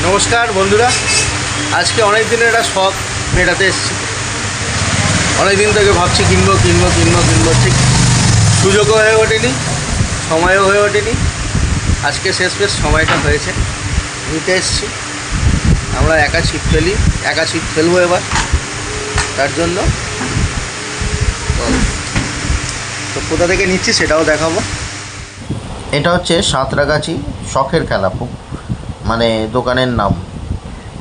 নমস্কার বন্ধুরা, আজকে অনেক দিনের একটা শখ মেটাতে এসেছি। অনেক দিন থেকে ভাবছি কিনবো, ঠিক সুযোগও হয়ে ওঠেনি, সময়ও হয়ে ওঠেনি। আজকে শেষ সময়টা হয়েছে, নিতে এসেছি। আমরা একা ছিপ ফেলবো এবার, তার জন্য তো কোথা থেকে নিচ্ছি সেটাও দেখাবো। এটা হচ্ছে সাঁতরাগাছি শখের খেলা, মানে দোকানের নাম,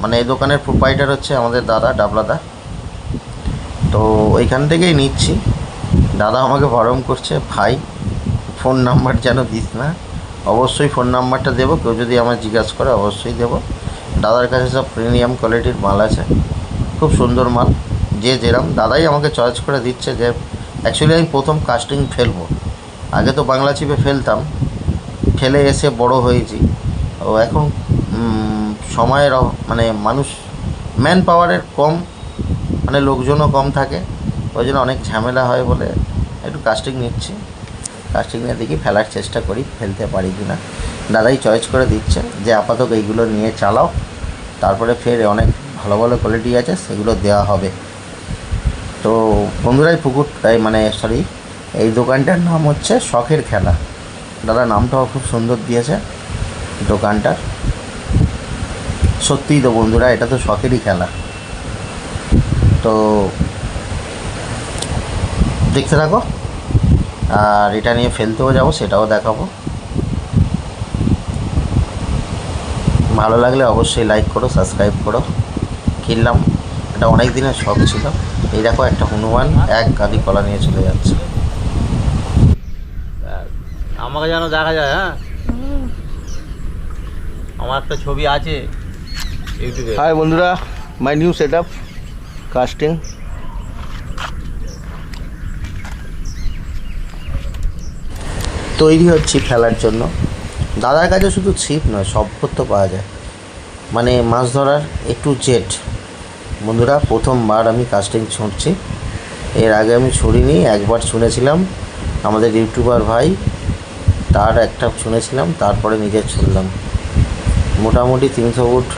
মানে এই দোকানের প্রোপাইটার হচ্ছে আমাদের দাদা, ডাবলাদা। তো ওইখান থেকেই নিচ্ছি। দাদা আমাকে বারণ করছে, ভাই ফোন নাম্বার যেন দিস না। অবশ্যই ফোন নাম্বারটা দেবো, কেউ যদি আমার জিজ্ঞাসা করে অবশ্যই দেবো। দাদার কাছে সব প্রিমিয়াম কোয়ালিটির মাল আছে, খুব সুন্দর মাল। যে যেরম দাদাই আমাকে চয়েস করে দিচ্ছে। যে অ্যাকচুয়ালি আমি প্রথম কাস্টিং ফেলবো, আগে তো বাংলা চিপে ফেলতাম, ফেলে এসে বড় হয়েছি। ও এখন সময়ের মানে মানুষ ম্যান পাওয়ারের কম, মানে লোকজনও কম থাকে, ওই জন্য অনেক ঝামেলা হয় বলে একটু কাস্টিং নিচ্ছি। কাস্টিং নিয়ে দেখি ফেলার চেষ্টা করি, ফেলতে পারি কি না। দাদাই চয়েস করে দিচ্ছে যে আপাতত এইগুলো নিয়ে চালাও, তারপরে ফের অনেক ভালো ভালো কোয়ালিটি আছে, সেগুলো দেওয়া হবে। তো বন্ধুরাই এই দোকানটার নাম হচ্ছে শখের খেলা। দাদা নামটাও খুব সুন্দর দিয়েছে দোকানটার। সত্যিই তো বন্ধুরা, এটা তো শখেরই খেলা। তো দেখতে থাকো, আর এটা নিয়ে ফেলতেও যাবো, সেটাও দেখাবো। ভালো লাগলে অবশ্যই লাইক করো, সাবস্ক্রাইব করো। কিনলাম, এটা অনেক দিনের শখ ছিল। এই দেখো একটা হনুমান এক গাদি কলা নিয়ে চলে যাচ্ছে। আমাকে যেন দেখা যায়। হ্যাঁ, আমার একটা ছবি আছে ইউটিউবে। হাই বন্ধুরা, my new set up casting. তৈরি হচ্ছি ফেলার জন্য। দাদার কাছে শুধু ছিপ নয়, সব করতে পাওয়া যায়, মানে মাছ ধরার একটু জেড। বন্ধুরা প্রথমবার আমি কাস্টিং ছুঁড়ছি, এর আগে আমি ছুঁড়িনি। একবার ছুঁড়েছিলাম আমাদের ইউটিউবার ভাই, তার একটা ছুঁড়েছিলাম, তারপরে নিজে ছুঁড়লাম। মোটামুটি 300 ফুট